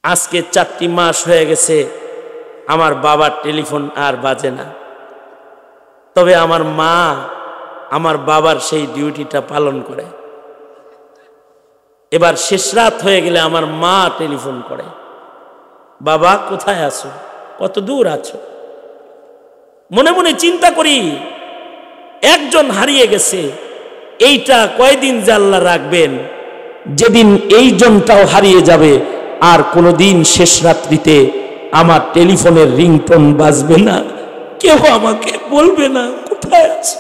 আজকে 4টি মাস হয়ে গেছে আমার বাবার টেলিফোন আর বাজে না। তবে আমার মা আমার বাবার সেই ডিউটিটা পালন করে। এবার শেষ রাত হয়ে গেলে আমার মা টেলিফোন করে, বাবা কোথায় আছো, কত দূর আছো। মনে মনে চিন্তা করি একজন হারিয়ে গেছে, এইটা কয়দিন যে আল্লাহ রাখবেন, যেদিন এই জনটাও হারিয়ে যাবে আর কোনোদিন শেষ রাত্রিতে আমার টেলিফোনের রিংটোন বাজবে না, কেউ আমাকে বলবে না কোথায় আছে।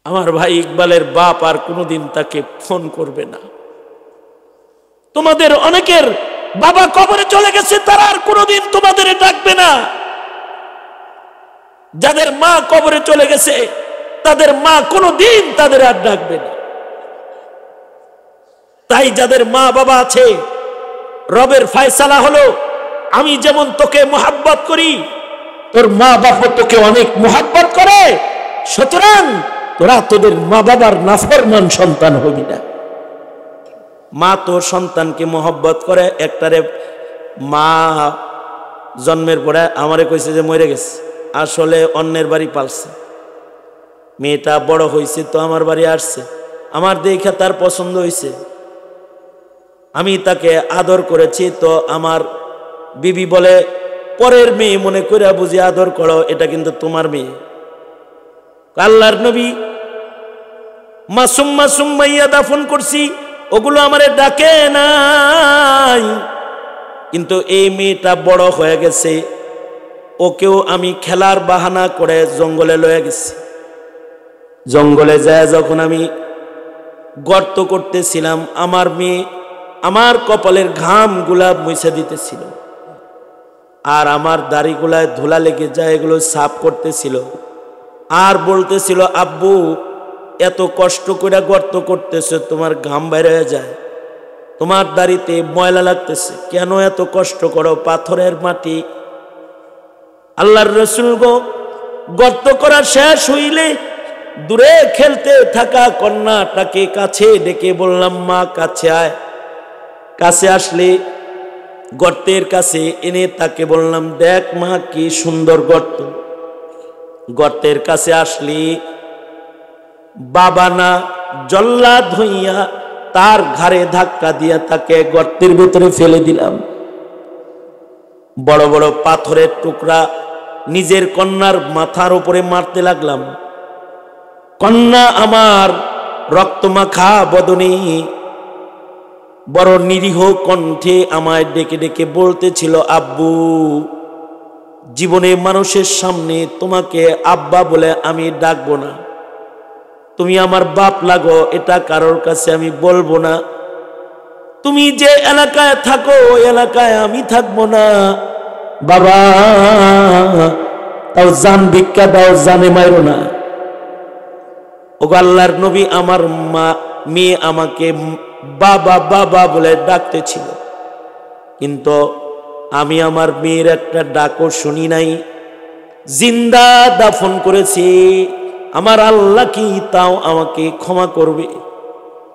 আমার ভাই ইকবালের বাপ আর কোনোদিন তাকে ফোন করবে না। তোমাদের অনেকের বাবা কবরে চলে গেছে, তারা আর কোনোদিন তোমাদের ডাকবে না। যাদের মা কবরে চলে গেছে তাদের মা কোনোদিন তাদের আর ডাকবে না। তাই যাদের মা বাবা আছে, রবের ফয়সালা হলো আমি যেমন তোকে মোহাব্বত করি, তোর মা বাবা তোকে অনেক মোহাব্বত করে, সুতরাং তোরা তোদের মা বাবার নাফরমান সন্তান হবি না। মা তোর সন্তানকে মোহাব্বত করে। একটারে মা জন্মের পরে আমারে কইছে যে মরে গেছে, আসলে অন্যের বাড়ি পালছে। মেয়েটা বড় হয়েছে তো আমার বাড়ি আসছে, আমার দেখা তার পছন্দ হয়েছে, আমি তাকে আদর করেছি। তো আমার বিবি বলে পরের মেয়ে মনে করে বুঝি আদর করো, এটা কিন্তু তোমার মেয়ে। আল্লাহর নবী মাসুম মাসুম মাইয়া দাফন করছি, ওগুলো আমারে ডাকে নাই। কিন্তু এই মেয়েটা বড় হয়ে গেছে, ওকেও আমি খেলার বাহানা করে জঙ্গলে লয়ে গেছি। জঙ্গলে যায় যখন আমি গর্ত করতেছিলাম, আমার মেয়ে আমার কপালের ঘাম গুলা মুছে দিতেছিল, আর আমার দাড়িগুলায় ধুলা লেগে যায়, এগুলো সাফ করতেছিল। আর বলতেছিল, আব্বু এত কষ্ট করে গর্ত করতেছে, তোমার ঘাম বের হয়ে যায়, তোমার দাড়িতে ময়লা লাগতেছে, কেন এত কষ্ট করো, পাথরের মাটি। আল্লাহর রাসূল গো, গর্ত করা শেষ হইলে দূরে খেলতে থাকা কন্যাটাকে কাছে ডেকে বললাম, মা কাছে আয়। কাছে আসলে গর্তের কাছে এনে তাকে বললাম, দেখ মা কি সুন্দর গর্ত। গর্তের কাছে আসলি বাবা না জল্লাদ হইয়া তার ঘাড়ে ধাক্কা দিয়া তাকে গর্তের ভিতরে ফেলে দিলাম। বড় বড় পাথরের টুকরা নিজের কন্যার মাথার উপরে মারতে লাগলাম। কন্যা আমার রক্তমাখা বদনে বড় নিরীহ কণ্ঠে আমায় ডেকে ডেকে বলতেছিল, আব্বু জীবনে মানুষের সামনে তোমাকে আব্বা বলে আমি ডাকবো না, তুমি আমার বাপ লাগো, এটা কারোর কাছে আমি বলবো না। তুমি যে এলাকায় থাকো ওই এলাকায় আমি থাকবো না, বাবা তাও জান ভিক্ষা দাও, জানে মাইরো না। ও আল্লাহর নবী, আমার মেয়ে আমাকে বাবা বাবা বলে ডাকতেছিল, কিন্তু আমি আমার মেয়ের একটা ডাকও শুনি নাই, জিন্দা দাফন করেছি। আমার আল্লাহ কি তাও আমাকে ক্ষমা করবে?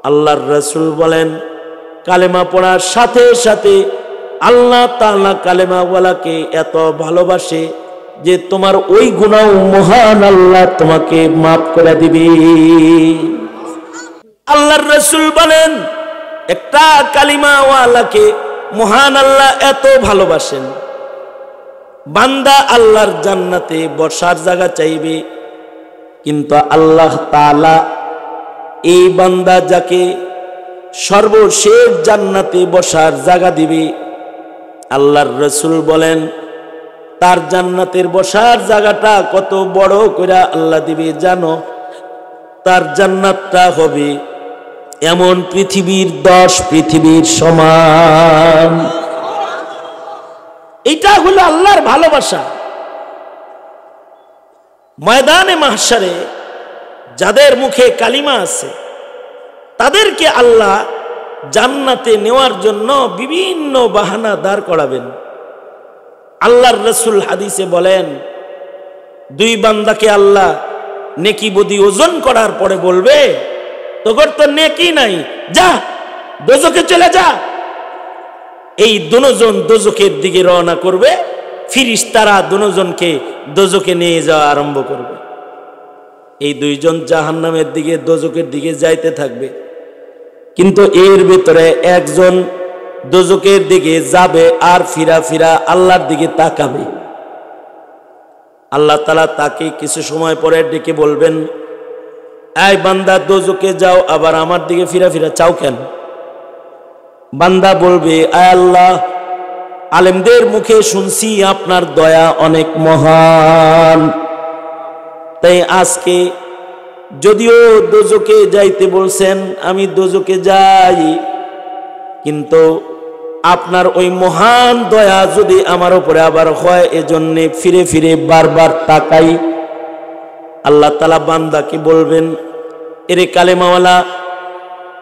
আল্লাহর রাসূল বলেন, কালেমা পড়ার সাথে সাথে আল্লাহ তাআলা কালেমাওয়ালাকে এত ভালোবাসে যে তোমার ওই গুনাহ মহান আল্লাহ তোমাকে মাফ করে দিবে। আল্লাহর রাসূল বলেন, একটা কালিমাওয়ালাকে মহান আল্লাহ এত ভালোবাসেন, বান্দা আল্লাহর জান্নাতে বসার জায়গা চাইবে, কিন্তু আল্লাহ তাআলা এই বান্দা যাকে সর্বশেষ জান্নাতে বসার জায়গা দিবে, আল্লাহর রাসূল বলেন তার জান্নাতের বসার জায়গাটা কত বড় করে আল্লাহ দিবে জানো? তার জান্নাতটা হবে এমন পৃথিবীর 10 পৃথিবীর সমান। এটা হলো আল্লাহর ভালোবাসা। ময়দানে মাহশারে যাদের মুখে কালিমা আছে তাদেরকে আল্লাহ জান্নাতে নেওয়ার জন্য বিভিন্ন বাহানা দাঁড় করাবেন। আল্লাহর রাসূল হাদিসে বলেন, দুই বান্দাকে আল্লাহ নেকি বদি ওজন করার পরে বলবে তোর তো নেকি নাই, যা দোজকে চলে যা। এই দুজন দোজকের দিকে রওনা করবে, ফিরিস্তারা দুজনকে দোজকে নিয়ে যাওয়া আরম্ভ করবে। এই দুইজন জাহান্নামের দিকে দোজকের দিকে যাইতে থাকবে, কিন্তু এর ভিতরে একজন দোজকের দিকে যাবে আর ফিরা ফিরা আল্লাহর দিকে তাকাবে। আল্লাহ তাআলা তাকে কিছু সময় পরে ডেকে বলবেন, এই বান্দা দোজকে যাও, আবার আমার দিকে ফিরা ফিরা চাও কেন? বান্দা বলবে, আয় আল্লাহ, আলেমদের মুখে শুনছি আপনার দয়া অনেক মহান, তাই আজকে যদিও দোজকে যাইতে বলছেন আমি দোজকে যাই, কিন্তু আপনার ওই মহান দয়া যদি আমার উপরে আবার হয় এজন্য ফিরে ফিরে বারবার তাকাই। আল্লাহ তাআলা বান্দাকে বলবেন, এরে কালেমাওয়ালা,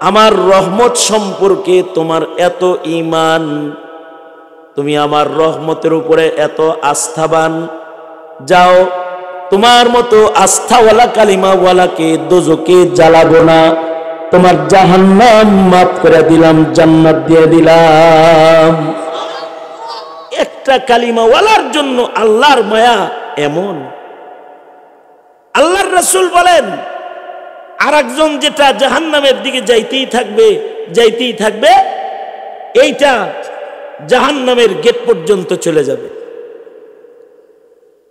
আমার রহমত সম্পর্কে তোমার এত ঈমান, তুমি আমার রহমতের উপরে এত আস্থাবান, যাও তোমার মতো আস্থাওয়ালা কালিমাওয়ালাকে দোজকে জ্বালাবো না, তোমার জাহান্নাম মাফ করে দিলাম, জান্নাত দিয়ে দিলাম। একটা কালিমাওয়ালার জন্য আল্লাহর মায়া এমন। আল্লাহর রাসূল বলেন, আর একজন যেটা জাহান্নামের দিকে যাইতেই থাকবে যাইতেই থাকবে, এইটা জাহান্নামের গেট পর্যন্ত চলে যাবে।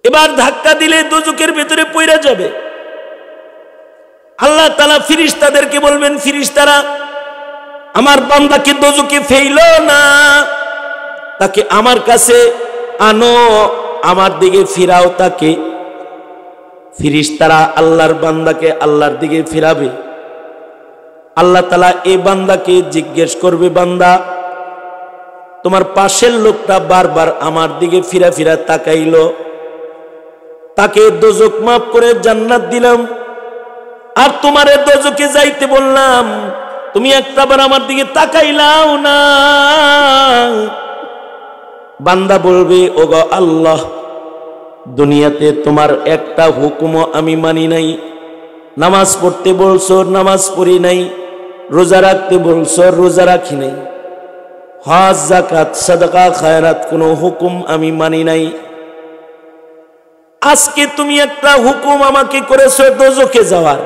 এবার ধাক্কা দিলে দোজকের ভেতরে পড়ে যাবে। আল্লাহ তাআলা ফেরেশতাদেরকে বলবেন, ফেরেশতারা আমার বান্দাকে দোজকে ফেইলো না, তাকে আমার কাছে আনো, আমার দিকে ফিরাও তাকে। ফেরেশতারা আল্লাহর বান্দাকে আল্লাহর দিকে ফিরাবে। আল্লাহ তাআলা এই বান্দাকে জিজ্ঞেস করবে, বান্দা তোমার পাশের লোকটা বারবার আমার দিকে ফিরা ফিরা তাকাইলো, তাকে দোজক মাফ করে জান্নাত দিলাম, আর তোমারে দোজকে যাইতে বললাম, তুমি একটাবার আমার দিকে তাকাইলাও না। বান্দা বলবে, ওগো আল্লাহ, দুনিয়াতে তোমার একটা হুকুমও আমি মানি নাই, নামাজ পড়তে বলছো নামাজ পড়ি নাই, রোজা রাখতে বলছো রোজা রাখি নাই, হজ যাকাত সাদাকা খায়রাত কোনো হুকুম আমি মানি নাই, আজকে তুমি একটা হুকুম আমাকে করেছো দোজকে যাওয়ার,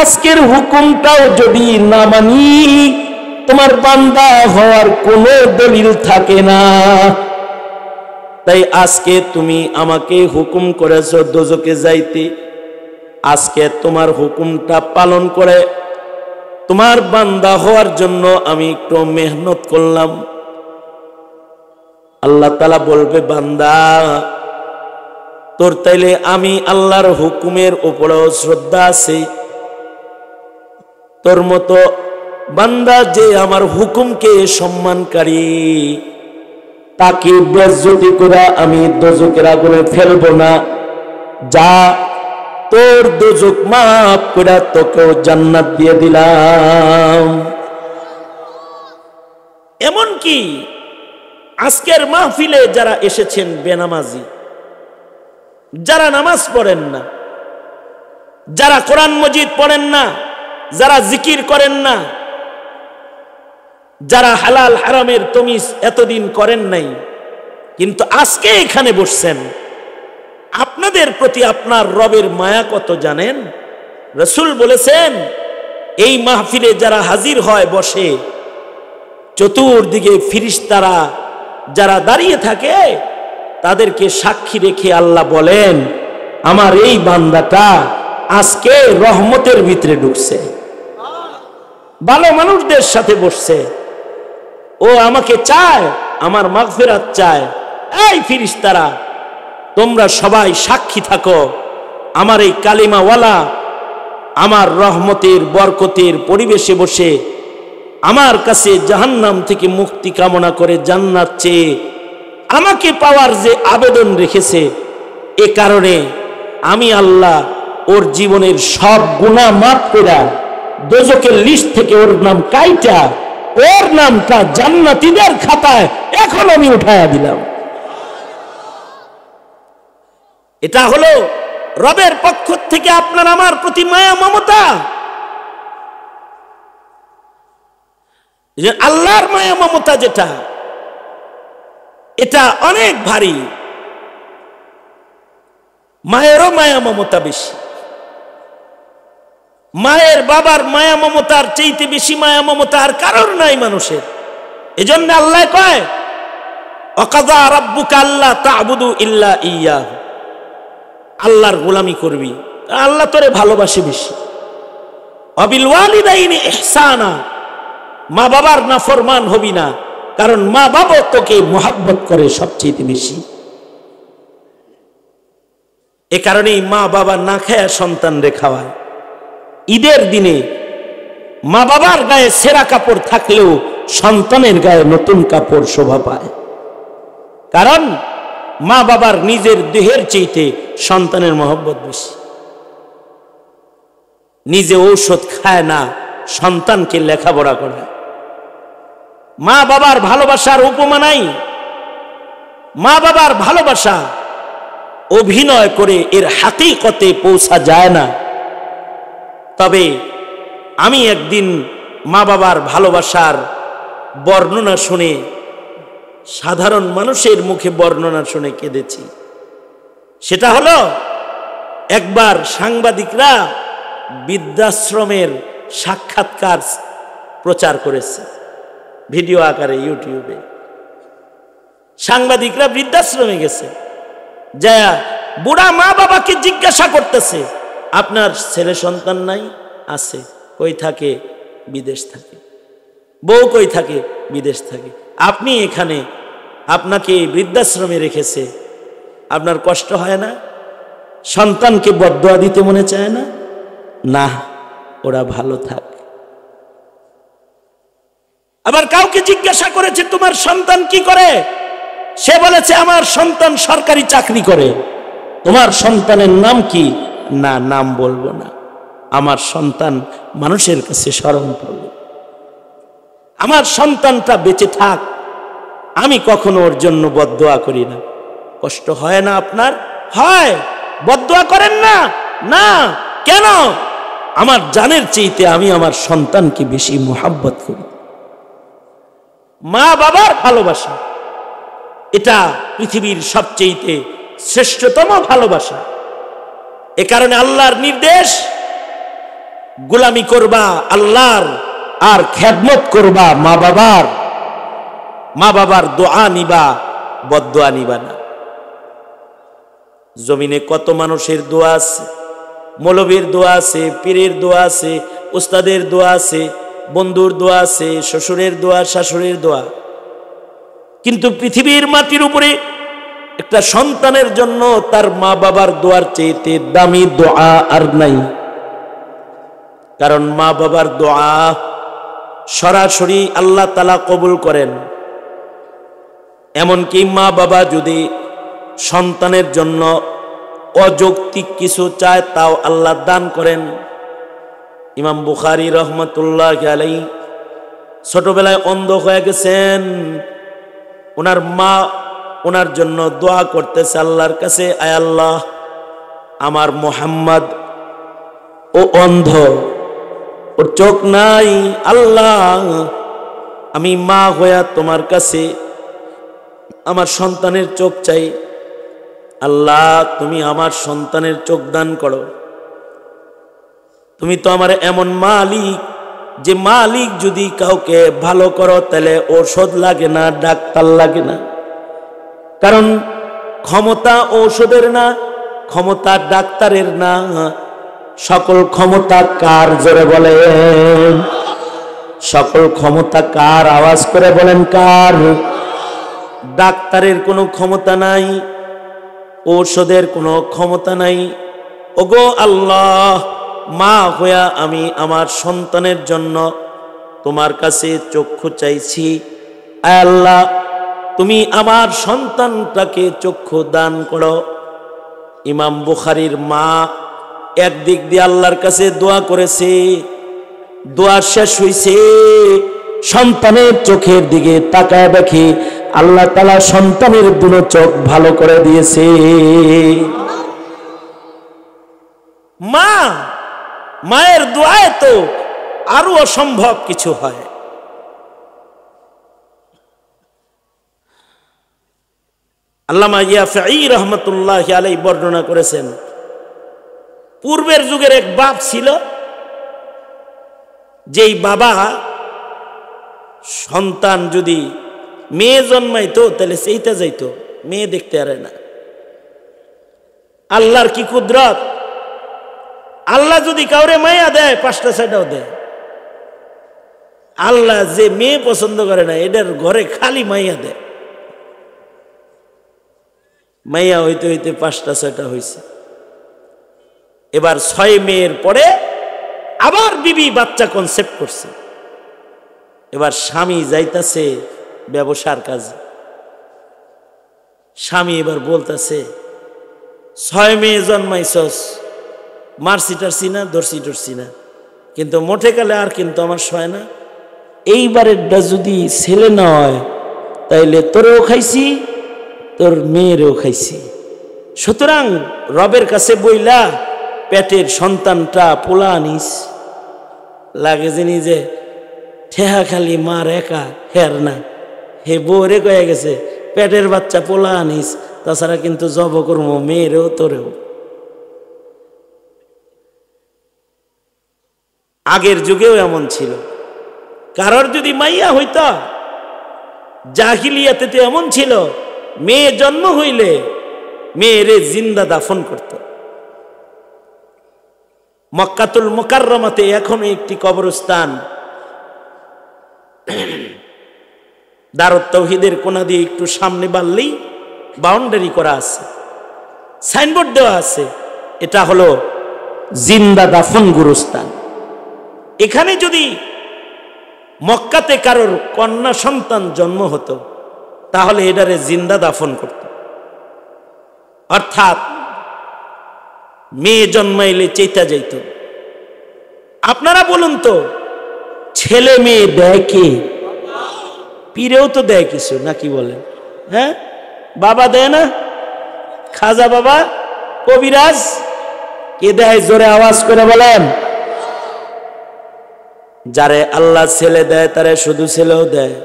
আজকের হুকুমটাও যদি না মানি তোমার বান্দা হওয়ার কোনো দলিল থাকে না। তাই আজকে তুমি আমাকে হুকুম করেছো দোজকে যাইতে, আজকে তোমার হুকুমটা পালন করে তোমার বান্দা হওয়ার জন্য আমি একটু মেহনত করলাম। আল্লাহ তাআলা বলবে, বান্দা তোর তাইলে আমি আল্লাহর হুকুমের উপরেও শ্রদ্ধা আছে, তোর মতো বান্দা যে আমার হুকুমকে সম্মানকারী তাকে বেজ্জতি করে আমি দোজকের আগুনে ফেলবো না, যা তোর দোজক মাফ করে তোকেও জান্নাত দিয়ে দিলাম। এমনকি আজকের মাহফিলে যারা এসেছেন বেনামাজি, যারা নামাজ পড়েন না, যারা কোরআন মজিদ পড়েন না, যারা জিকির করেন না, যারা হালাল হারামের তমিজ এতদিন করেন নাই, কিন্তু আজকে এখানে বসছেন, আপনাদের প্রতি আপনার রবের মায়া কত জানেন? রাসূল বলেছেন, এই মাহফিলে যারা হাজির হয় বসে, চতুর্দিকে ফেরেশতারা যারা দাঁড়িয়ে থাকে তাদেরকে সাক্ষী রেখে আল্লাহ বলেন, আমার এই বান্দাটা আজকে রহমতের ভিতরে ঢুকছে, ভালো মানুষদের সাথে বসছে, ও আমাকে চায়, আমার মাগফিরাত চায়। এই ফেরেশতারা তোমরা সবাই সাক্ষী থাকো, আমার এই কালিমাওয়ালা আমার রহমতের বরকতের পরিবেশে বসে আমার কাছে জাহান্নাম থেকে মুক্তি কামনা করে জান্নাত চেয়ে আমাকে পাওয়ার যে আবেদন রেখেছে, এ কারণে আমি আল্লাহ ওর জীবনের সব গুনাহ মাফ করে দোজকের লিস্ট থেকে ওর নাম কাইটা ওর নামটা জান্নাতীদের খাতায় এখন আমি উঠায়া দিলাম। এটা হলো রবের পক্ষ থেকে আপনার আমার প্রতি মায়া মমতা, আল্লাহর মায়া মমতা যেটা, এটা অনেক ভারী। মায়েরও মায়া মমতা বেশি। মায়ের বাবার মায়া মমতার চাইতে বেশি মায়া মমতা আর কারোর নাই মানুষের। এজন্য আল্লাহ কয় ওয়াকাযা রাব্বুকা আল্লা তা'বুদু ইল্লা ইয়্যাহু, আল্লাহর গোলামি করবি, আল্লাহ তোরে ভালোবাসে বেশি। ওয়াবিল ওয়ালিদাইনি ইহসানা, মা বাবার নাফরমান হবি না, কারণ মা বাবা তোকে মহব্বত করে সবচেয়ে বেশি। এ কারণেই মা বাবা না খায় সন্তানরে খাওয়ায়। ঈদের দিনে মা বাবার গায়ে সেরা কাপড় থাকলেও সন্তানের গায়ে নতুন কাপড় শোভা পায়, কারণ মা বাবার নিজের দেহের চাইতে সন্তানের মহব্বত বেশি। নিজে ঔষধ খায় না, সন্তানকে লেখাপড়া করায়। মা বাবার ভালোবাসার উপমা নাই। মা বাবার ভালোবাসা অভিনয় করে এর হাকিকতে পৌঁছা যায় না। তবে আমি একদিন মা বাবার ভালোবাসার বর্ণনা শুনে, সাধারণ মানুষের মুখে বর্ণনা শুনে কেঁদেছি। সেটা হলো, একবার সাংবাদিকরা বৃদ্ধাশ্রমের সাক্ষাৎকার প্রচার করেছে ভিডিও আকারে ইউটিউবে। সাংবাদিকরা বৃদ্ধাশ্রমে গেছে, যা বুড়া মা বাবাকে জিজ্ঞাসা করতেছে, আপনার ছেলে সন্তান নাই? আছে। কই থাকে? বিদেশ থাকে। বউ কই থাকে? বিদেশ থাকে। আপনি এখানে, আপনাকে বৃদ্ধাশ্রমে রেখেছে, আপনার কষ্ট হয় না? সন্তানকে বদদোয়া দিতে মনে চায় না? না, ওরা ভালো থাক। আবার কাউকে জিজ্ঞাসা করেছে, তোমার সন্তান কি করে? সে বলেছে, আমার সন্তান সরকারি চাকরি করে। তোমার সন্তানের নাম কি? না, নাম বলবো না, আমার সন্তান মানুষের কাছে শরম পাবে। আমার সন্তানটা বেঁচে থাক, আমি কখনো ওর জন্য বদদোয়া করি না। কষ্ট হয় না আপনার? হয়। বদদোয়া করেন না? না। কেন? আমার জানের চাইতে আমি আমার সন্তানকে বেশি মোহাব্বত করি। মা বাবার ভালোবাসা এটা পৃথিবীর সবচেয়ে শ্রেষ্ঠতম ভালোবাসা। এ কারণে আল্লাহর নির্দেশ, গোলামি করবা আল্লাহর, আর খেদমত করবা মা বাবার। মা বাবার দোয়া নিবা, বদদোয়া নিবা না। জমিনে কত মানুষের দোয়া আছে, মৌলবীর দোয়া আছে, পীরের দোয়া আছে, উস্তাদের দোয়া আছে, বন্ধুর দোয়া আছে, শ্বশুরের দোয়া, শাশুড়ির দোয়া। কিন্তু পৃথিবীর মাটির উপরে একটা সন্তানের জন্য তার মা বাবার দোয়ার চাইতে দামি দোয়া আর নাই। কারণ মা বাবার দোয়া সরাসরি আল্লাহ তাআলা কবুল করেন। এমনকি মা বাবা যদি সন্তানের জন্য অযৌক্তিক কিছু চায়, তাও আল্লাহ দান করেন। ইমাম বুখারী রহমতুল্লাহ আলাইহি ছোটবেলায় অন্ধ হয়ে গেছেন। ওনার মা ওনার জন্য দোয়া করতেছে আল্লাহর কাছে, আয় আল্লাহ, আমার মুহাম্মদ ও অন্ধ, ওর চোখ নাই, আল্লাহ আমি মা হইয়া তোমার কাছে আমার সন্তানের চোখ চাই। আল্লাহ তুমি আমার সন্তানের চোখ দান করো। তুমি তো আমার এমন মালিক, যে মালিক যদি কাউকে ভালো করো তাহলে ঔষধ লাগে না, ডাক্তার লাগে না। কারণ ক্ষমতা ঔষধের না, ক্ষমতা ডাক্তারের না, সকল ক্ষমতা কার? জোরে বলেন। সকল ক্ষমতা কার? আওয়াজ করে বলেন কার? ডাক্তারের কোনো ক্ষমতা নাই, ঔষধের কোনো ক্ষমতা নাই। ওগো আল্লাহ, মা হইয়া আমি আমার সন্তানের জন্য তোমার কাছে চক্ষু চাইছি। আয় আল্লাহ, তুমি আমার সন্তানটাকে চক্ষু দান করো। ইমাম বুখারীর মা একদিক দিয়ে আল্লাহর কাছে দোয়া করেছে, দোয়া শেষ হইছে, সন্তানের চোখের দিকে তাকায় দেখে আল্লাহ তাআলা সন্তানের দুটো চোখ ভালো করে দিয়েছে। মায়ের দোয়ায় তো আরো অসম্ভব কিছু হয়। আল্লামা ইয়াফঈ রাহমাতুল্লাহি আলাইহি বর্ণনা করেছেন, পূর্বের যুগের এক বাপ ছিল, যেই বাবা সন্তান যদি মেয়ে জন্মাইতো তাহলে সেইটা যাইতো, মেয়ে দেখতে পারে না। আল্লাহর কি কুদরত! আল্লাহ যদি কাউরে মায়া দেয় 5টা 6টাও দেয়। আল্লাহ যে মেয়ে পছন্দ করে না এটার ঘরে খালি মাইয়া দেয়। মাইয়া হইতে হইতে 5টা 6টা হয়েছে। এবার 6 মেয়ের পরে আবার বিবি বাচ্চা কনসেপ্ট করছে। এবার স্বামী যাইতাছে ব্যবসার কাজে। স্বামী এবার বলতেছে, 6 মেয়ে জন্মাইছস, মারছি টারছি না, ধরছি টরছি না, কিন্তু মোটে কালে আর কিন্তু আমার সয় না। এইবারেরটা যদি ছেলে না হয় তাইলে তোরেও খাইছি, তোর মেয়েরও খাইছি। সুতরাং রবের কাছে বইলা পেটের সন্তানটা পোলা আনিস। লাগে যিনি যে ঠেহা খালি মার একা হের না, হে বউরে কয়ে গেছে পেটের বাচ্চা পোলা আনিস, তাছাড়া কিন্তু জব করবো মেয়েরেও তোরেও। আগের যুগেও এমন ছিল। কারোর যদি মাইয়া হইত, জাহিলিয়াতে তো এমন ছিল, মেয়ে জন্ম হইলে মেয়েরে জিন্দা দাফন করত। মক্কাতুল মুকাররমাতে এখনো একটি কবরস্থান দারুত তাওহীদের কোনা দিয়ে একটু সামনে বাড়লেই বাউন্ডারি করা আছে, সাইনবোর্ড দেওয়া আছে, এটা হলো জিন্দা দাফন গুরুস্থান। এখানে যদি মক্কাতে কারোর কন্যা সন্তান জন্ম হতো তাহলে এটারে জিন্দা দাফন করত। অর্থাৎ মেয়ে জন্মাইলে চেতা যাইত। আপনারা বলুন তো, ছেলে মেয়ে দেয় কে? পীরেও তো দেয় কিছু, নাকি বলেন? হ্যাঁ, বাবা দেয় না? খাজা বাবা, কবিরাজ কে দেয়? জোরে আওয়াজ করে বলেন। যারে আল্লাহ ছেলে দেয় তারে শুধু ছেলেও দেয়,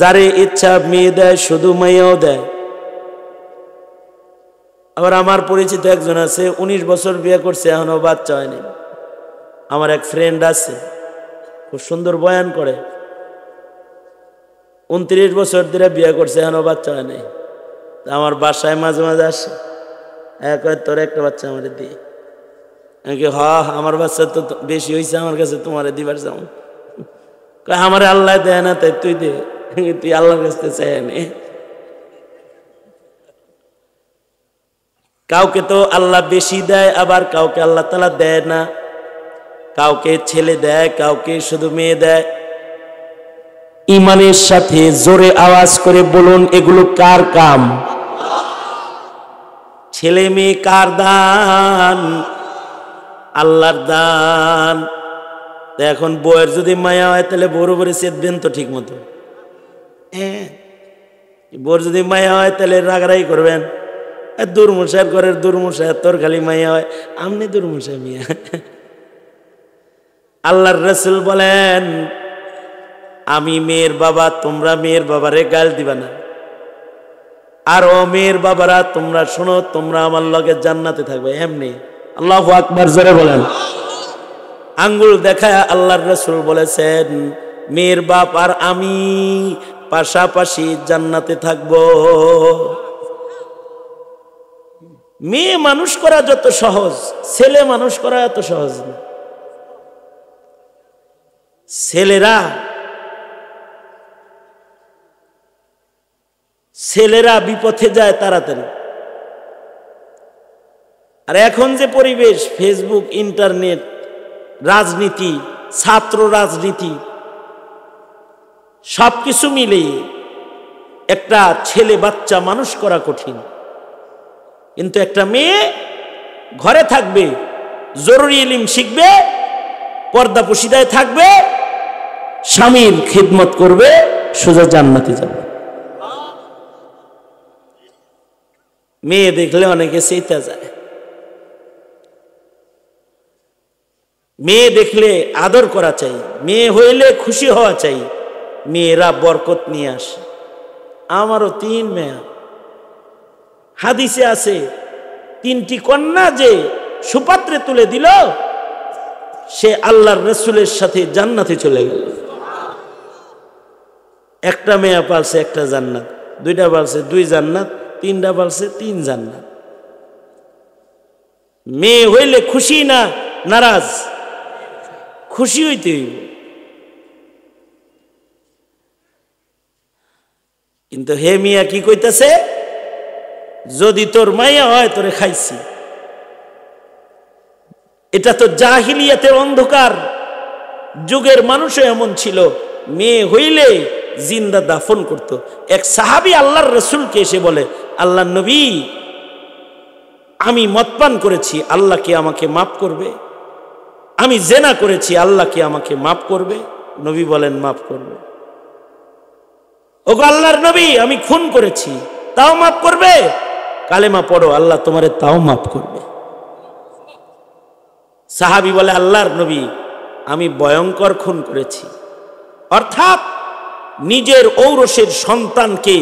যারে ইচ্ছা মেয়ে দেয় শুধু মেয়েও দেয়। আবার আমার পরিচিত একজন আছে, 19 বছর বিয়ে করছে, এখনো বাচ্চা হয়নি। আমার এক ফ্রেন্ড আছে, খুব সুন্দর বয়ান করে, 29 বছর ধরে বিয়ে করছে, এখনো বাচ্চা হয়নি। আমার বাসায় মাঝে মাঝে আসে, তোর একটা বাচ্চা আমার দিয়ে। আমি কি, আমার বাচ্চা তো বেশি হয়েছে, আমার কাছে তোমারে দিবার যাও। আমার আল্লাহ দেয় না, তাই তুই দে, তুই আল্লাহর কাছে চাই নে। কাউকে তো আল্লাহ বেশি দেয়, আবার কাউকে আল্লাহ তাআলা দেয় না। কাউকে ছেলে দেয়, কাউকে শুধু মেয়ে দেয়। ইমানের সাথে জোরে আওয়াজ করে বলুন, এগুলো কার কাম? ছেলে মেয়ে কার দান? আল্লাহর দান। এখন বউয়ের যদি মায়া হয় তাহলে বউর উপরে চেতবেন তো ঠিক মতো। হ্যাঁ, বউর যদি মায়া হয় তাহলে রাগারাগি করবেন, দুর্মশার ঘরের দুর্মশা, তোর খালি মায়া হয়, আমনি দুর্মশা মিয়া। আল্লাহর রাসূল বলেন, আমি মেয়ের বাবা, তোমরা মেয়ের বাবারে গাল দিবা না। আর ও মেয়ের বাবারা, তোমরা শোনো, তোমরা আমার লগে জান্নাতে থাকবে। এমনি আল্লাহু আকবার জোরে বলেন। আঙ্গুল দেখায় আল্লাহর রাসূল বলেছেন, মেয়ের বাপ আর আমি পাশাপাশি জান্নাতে থাকব। মেয়ে মানুষ করা যত সহজ, ছেলে মানুষ করা এত সহজ না। ছেলেরা বিপথে যায় তাড়াতাড়ি। আর এখন যে পরিবেশ, ফেসবুক, ইন্টারনেট, রাজনীতি, ছাত্র রাজনীতি, সবকিছু মিলিয়ে একটা ছেলে বাচ্চা মানুষ করা কঠিন। কিন্তু একটা মেয়ে ঘরে থাকবে, জরুরি ইলম শিখবে, পর্দা পশিদায় থাকবে, স্বামীর খিদমত করবে, সোজা জান্নাতে যাবে। মেয়ে দেখলে অনেকে চেতা যায়। মেয়ে দেখলে আদর করা চাই, মেয়ে হইলে খুশি হওয়া চাই, মেয়েরা বরকত নিয়ে আসে। আমারও 3 মেয়ে। হাদিসে আছে 3টি কন্যা যে সুপাত্রে তুলে দিল সে আল্লাহর রাসূলের সাথে জান্নাতে চলে গেল। একটা মেয়ে পালছে 1টা জান্নাত, 2টা পালছে 2 জান্নাত, 3টা পালছে 3 জান্নাত। মেয়ে হইলে খুশি না নারাজ? খুশি হইতে হইব। কিন্তু হে মিয়া কি কইতাছে, যদি তোর মাইয়া হয় তোরে খাইছি। এটা তো জাহিলিয়াতের অন্ধকার যুগের মানুষও এমন ছিল, মেয়ে হইলে জিন্দা দাফন করত। এক সাহাবী আল্লাহর রাসূলকে এসে বলে, আল্লাহর নবী আমি মদপান করেছি, আল্লাহ কি আমাকে মাফ করবে? আমি জেনা করেছি, আল্লাহ কি আমাকে মাফ করবে? নবী বলেন মাফ করবে। ওগো আল্লাহর নবী আমি খুন করেছি, তাও মাফ করবে? কালেমা পড়ো, আল্লাহ তোমারে তাও মাফ করবে। সাহাবী বলে, আল্লাহর নবী আমি ভয়ঙ্কর খুন করেছি, অর্থাৎ নিজের ঔরসের সন্তানকে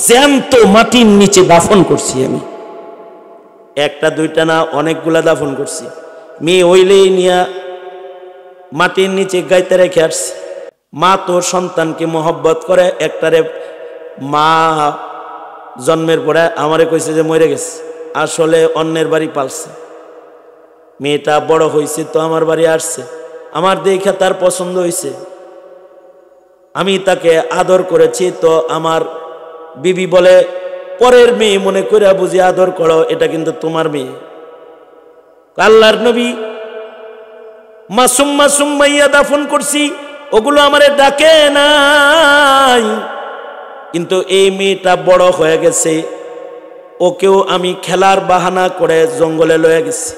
জ্যান্ত মাটির নিচে দাফন করছি আমি। 1টা 2টা না, অনেকগুলা দাফন করছি। মেয়ে হইলেই নিয়া মাটির নিচে গাইতে রেখে আসছি। মা তো সন্তানকে মহব্বত করে। একটারে মা জন্মের পরে আমারে কইছে যে মরে গেছে, আসলে অন্যের বাড়ি পালছে। মেয়েটা বড় হয়েছে তো আমার বাড়ি আসছে, আমার দেখে তার পছন্দ হয়েছে, আমি তাকে আদর করেছি। তো আমার বিবি বলে, পরের মেয়ে মনে করে বুঝি আদর করো, এটা কিন্তু তোমার মেয়ে। আল্লাহর নবী মাসুম মাসুম মাইয়া দাফন করছি, ওগুলো আমারে ডাকে নাই। কিন্তু এই মেয়েটা বড় হয়ে গেছে, ওকেও আমি খেলার বাহানা করে জঙ্গলে লয়ে গেছি।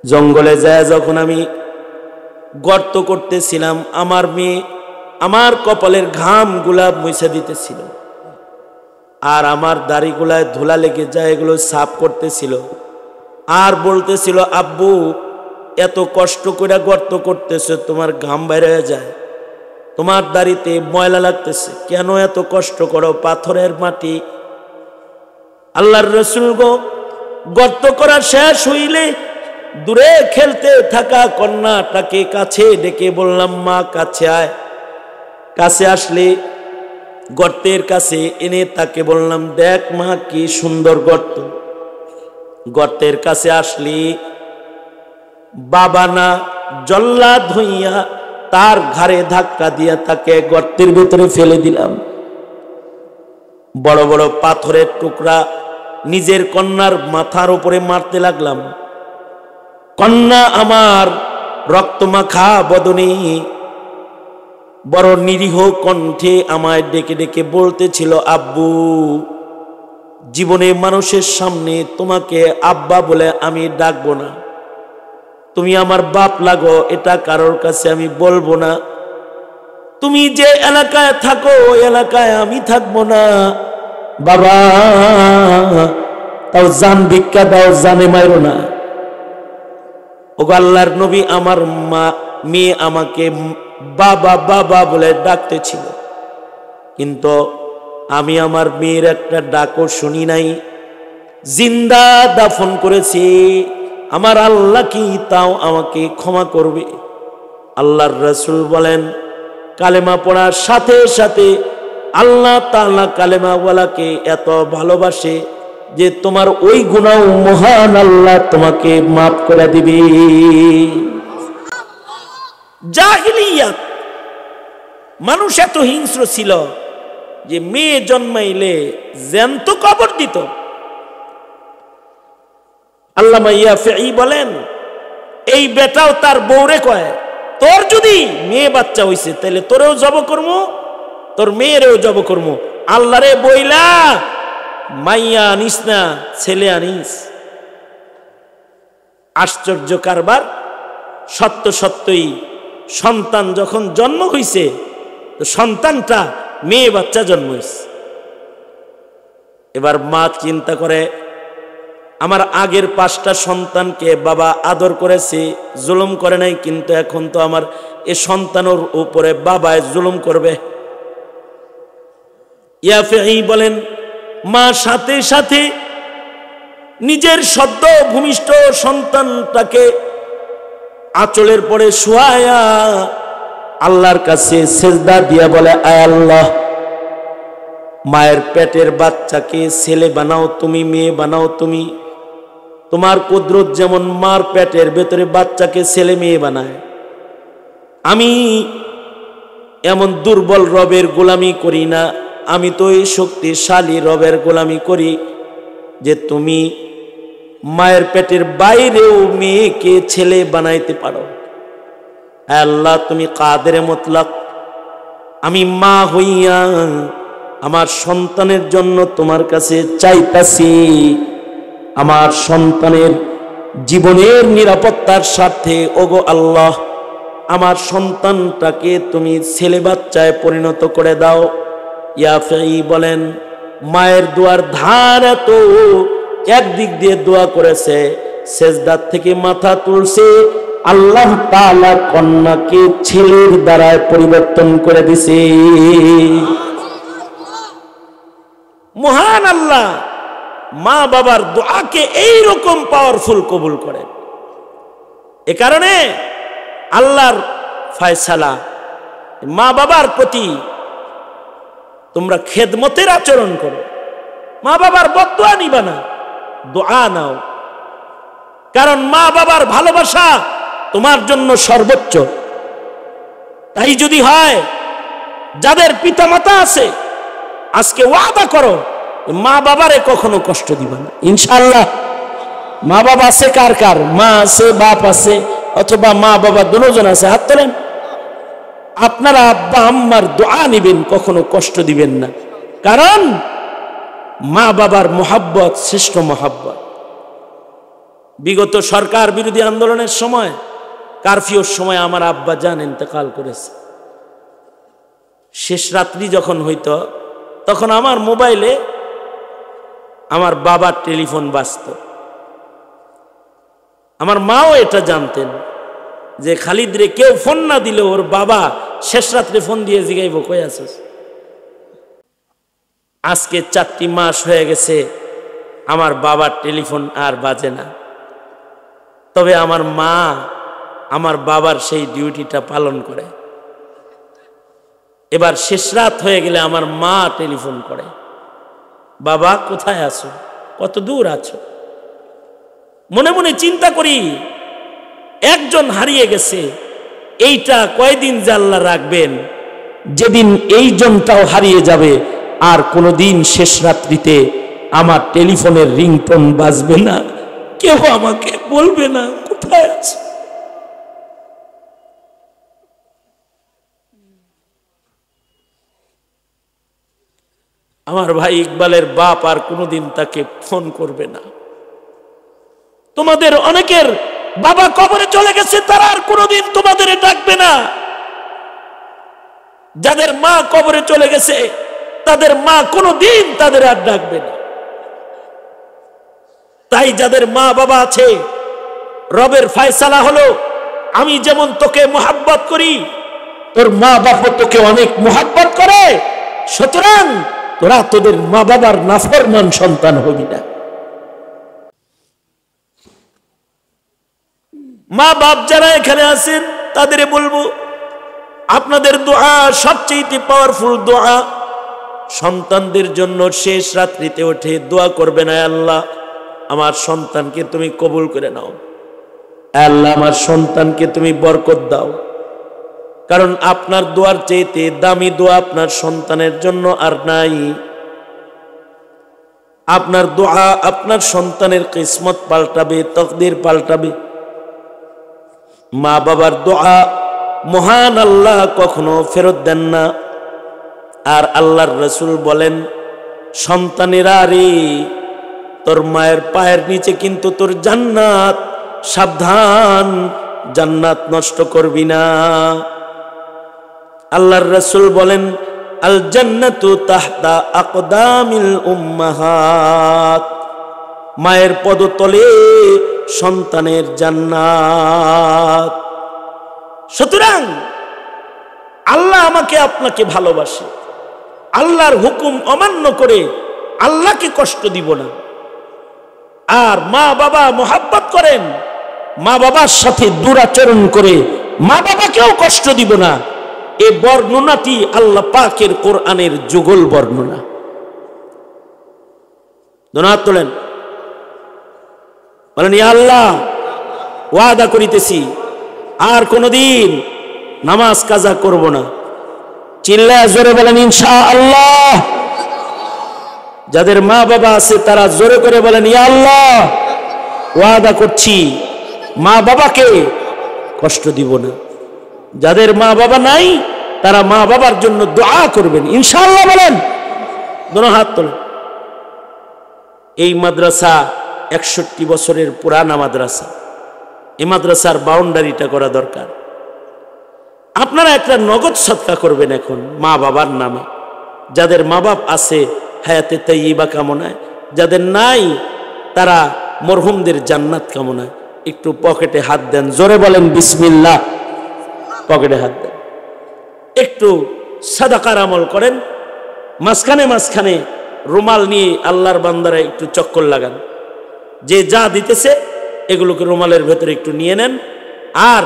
জঙ্গলে যায় যখন আমি গর্ত করতেছিলাম, আমার মেয়ে আমার কপালের ঘাম গুলা মুছে দিতেছিল, আর আমার দাড়িগুলায় ধুলা লেগে যায়, এগুলো সাফ করতেছিল। আর বলতেছিল, আব্বু এত কষ্ট করে গর্ত করতেছে, তোমার ঘাম বাইরে যায়, তোমার দাড়িতে ময়লা লাগতেছে, কেন এত কষ্ট করো? পাথরের মাটি। আল্লাহর রাসূল গো, গর্ত করা শেষ হইলে দূরে খেলতে থাকা কন্যাটাকে কাছে ডেকে বললাম, মা কাছে আয়। কাছে আসলে গর্তের কাছে এনে তাকে বললাম, দেখ মা কি সুন্দর গর্ত। গর্তের কাছে আসলি বাবা না জল্লাদ হইয়া তার ঘাড়ে ধাক্কা দিয়া তাকে গর্তের ভিতরে ফেলে দিলাম। বড় বড় পাথরের টুকরা নিজের কন্যার মাথার উপরে মারতে লাগলাম। কন্যা আমার রক্তমাখা বদনে বড় নিরীহ কণ্ঠে আমায় ডেকে ডেকে বলতেছিল, আব্বু জীবনে মানুষের সামনে তোমাকে আব্বা বলে আমি ডাকবো না, তুমি আমার বাপ লাগো, এটা কারোর কাছে আমি বলবো না। তুমি যে এলাকায় থাকো ওই এলাকায় আমি থাকবো না বাবা, তাও জান ভিক্ষা দাও, জানে মাইরো না। ও আল্লাহর নবী, আমার মেয়ে আমাকে বাবা বাবা বলে ডাকতেছিল, কিন্তু আমি আমার মেয়ের একটা ডাকও শুনি নাই, জিন্দা দাফন করেছি। আমার আল্লাহ কি তাও আমাকে ক্ষমা করবে? আল্লাহর রাসূল বলেন, কালেমা পড়ার সাথে সাথে আল্লাহ তাআলা কালেমাওয়ালাকে এত ভালোবাসে যে তোমার ওই গুনাহ মহান আল্লাহ তোমাকে মাফ করে দিবে। জাহিলিয়াত মানুষ এত হিংস্র ছিল যে মেয়ে জন্মাইলে জ্যান্ত কবর দিত। আল্লামা ইয়াফি বলেন, এই বেটাও তার বউরে কয়, তোর যদি মেয়ে বাচ্চা হইছে তাহলে তোরেও জব করবো, তোর মেয়েরেও জব করবো, আল্লাহরে বইলা মাইয়া আনিস না, ছেলে আনিস। আশ্চর্য কারবার। সত্য সত্যই সন্তান যখন জন্ম হইছে তো সন্তানটা মেয়ে বাচ্চা জন্ম হইছে। এবার মা চিন্তা করে, আমার আগের 5টা সন্তানকে বাবা আদর করেছে, জুলুম করে নাই, কিন্তু এখন তো আমার এই সন্তানের উপরে বাবায় জুলুম করবে। ইয়াফি বলেন, মা সাথে সাথে নিজের সদ্য ভূমিষ্ঠ সন্তানটাকে আঁচলের পরে শোয়ায়া আল্লাহর কাছে সেজদা দিয়া বলে, আয় আল্লাহ, মায়ের পেটের বাচ্চাকে ছেলে বানাও তুমি, মেয়ে বানাও তুমি। তোমার কুদরত যেমন মার পেটের ভেতরে বাচ্চাকে ছেলে মেয়ে বানায়, আমি এমন দুর্বল রবের গোলামি করি না, আমি তো এই শক্তিশালী রবের গোলামি করি যে তুমি মায়ের পেটের বাইরেও মেয়েকে ছেলে বানাইতে পারো। আল্লাহ, তুমি কাদের মুতলাক, আমি মা হইয়া আমার সন্তানের জন্য তোমার কাছে চাইতাছি, আমার সন্তানের জীবনের নিরাপত্তার স্বার্থে ওগো আল্লাহ, আমার সন্তানটাকে তুমি ছেলে বাচ্চায় পরিণত করে দাও। ইয়াফি বলেন, মায়ের দোয়ার ধার এত, একদিক দিয়ে দোয়া করেছে, সেজদার থেকে মাথা তুলছে, আল্লাহ তাআলা কন্যাকে ছেলের দ্বারায় পরিবর্তন করে দিছে। মহান আল্লাহ মা বাবার দোয়াকে এইরকম পাওয়ারফুল কবুল করেন। এ কারণে আল্লাহর ফয়সালা, মা বাবার প্রতি তোমরা খেদমতের আচরণ করো, মা বাবার বদদোয়া নিবা না, দোয়া নাও। কারণ মা বাবার ভালোবাসা তোমার জন্য সর্বোচ্চ। তাই যদি হয়, যাদের পিতামাতা আছে, আজকে ওয়াদা করো মা বাবারে কখনো কষ্ট দিবা না, ইনশাআল্লাহ। মা বাবা আছে কার কার? মা আছে, বাপ আছে, অথবা মা বাবা দুজন আছে, হাত তোলেন। আপনারা আব্বা আম্মার দোয়া নিবেন, কখনো কষ্ট দিবেন না, কারণ মা বাবার মোহাব্বত শ্রেষ্ঠ মোহাব্বত। বিগত সরকার বিরোধী আন্দোলনের সময়, কারফিউর সময় আমার আব্বা জান ইন্তেকাল করেছে। শেষ রাত্রি যখন হইত, তখন আমার মোবাইলে আমার বাবার টেলিফোন বাজত। আমার মাও এটা জানতেন যে খালিদ রে কেউ ফোন না দিলে ওর বাবা শেষ রাত্রে ফোন দিয়ে জিগাইব, কই আছিস? আজকে 4টি মাস হয়ে গেছে আমার বাবার টেলিফোন আর বাজে না। তবে আমার মা আমার বাবার সেই ডিউটিটা পালন করে। এবার শেষ রাত হয়ে গেলে আমার মা টেলিফোন করে, বাবা কোথায় আছো, কত দূর আছো? মনে মনে চিন্তা করি, একজন হারিয়ে গেছে, এইটা কয়দিন যে আল্লাহ রাখবেন, যেদিন এই জনটাও হারিয়ে যাবে, আর কোনোদিন শেষ রাত্রিতে আমার টেলিফোনের রিংটোন বাজবে না, কেউ আমাকে বলবে না কোথায় আছে। আমার ভাই ইকবালের বাপ আর কোনোদিন তাকে ফোন করবে না। তোমাদের অনেকের বাবা কবরে চলে গেছে, তারা আর কোনোদিন তোমাদের ডাকবে না। যাদের মা কবরে চলে গেছে, তাদের মা কোনোদিন তাদের আর ডাকবে না। তাই যাদের মা বাবা আছে, রবের ফয়সালা হলো, আমি যেমন তোকে মোহাব্বত করি, তোর মা বাবা তোকে অনেক মোহাব্বত করে, সুতরাং তোরা তোদের মা বাবার নাফরমান সন্তান হবি না। মা বাপ যারা এখানে আছেন, তাদের বলবো, আপনাদের দোয়া সবচেয়ে পাওয়ারফুল দোয়া। সন্তানদের জন্য শেষ রাত্রিতে উঠে দোয়া করবেন, আয় আল্লাহ আমার সন্তানকে তুমি কবুল করে নাও, আল্লাহ আমার সন্তানকে তুমি বরকত দাও। কারণ আপনার দোয়ার চাইতে দামি দোয়া আপনার সন্তানের জন্য আর নাই। আপনার দোয়া আপনার সন্তানের কিসমত পাল্টাবে, তকদির পাল্টাবে। মা বাবার দোয়া মহান আল্লাহ কখনো ফেরত দেন না। আর আল্লাহর রাসূল বলেন, সন্তানেরা রে, তোর মায়ের পায়ের নিচে কিন্তু তোর জান্নাত, সাবধান জান্নাত নষ্ট করবি না। আল্লাহর রাসূল বলেন, আল জান্নাতু তাহতা আকদামিল উম্মাহাত, মায়ের পদতলে সন্তানের জান্নাত। সুতরাং আল্লাহ আমাকে আপনাকে ভালোবাসে, আল্লাহর হুকুম অমান্য করে আল্লাহকে কষ্ট দিব না। আর মা বাবা মোহাব্বত করেন, মা বাবার সাথে দুরাচরণ করে মা বাবাকেও কষ্ট দিব না। এই বর্ণনাটি আল্লাহ পাকের কোরআনের যুগল বর্ণনা। দোনাত তোলেন, বলেন ইয়া আল্লাহ, ওয়াদা করিতেছি আর কোনদিন নামাজ কাজা করব না। চিল্লায় জোরে বলেন ইনশাআল্লাহ। যাদের মা বাবা আছে তারা জোরে করে বলেন ইয়া আল্লাহ, ওয়াদা করছি মা বাবাকে কষ্ট দিব না। যাদের মা বাবা নাই তারা মা বাবার জন্য দোয়া করবেন ইনশাআল্লাহ। বলেন, দোনো হাত তোলেন। এই মাদ্রাসা 61 বছরের পুরানা মাদ্রাসা। এই মাদ্রাসার বাউন্ডারিটা করা দরকার। আপনারা একটা নগদ সদকা করবেন এখন মা বাবার নামে। যাদের মা বাপ আছে হায়াতে তাইয়্যিবা কামনায়, যাদের নাই তারা মরহুমদের জান্নাত কামনায় একটু পকেটে হাত দেন, জোরে বলেন বিসমিল্লাহ। পকেটে হাত দেন, একটু সাদাকার আমল করেন। মাঝখানে মাঝখানে রুমাল নিয়ে আল্লাহর বান্দারা একটু চক্কর লাগান। যে যা দিতেছে এগুলোকে রুমালের ভেতরে একটু নিয়ে নেন। আর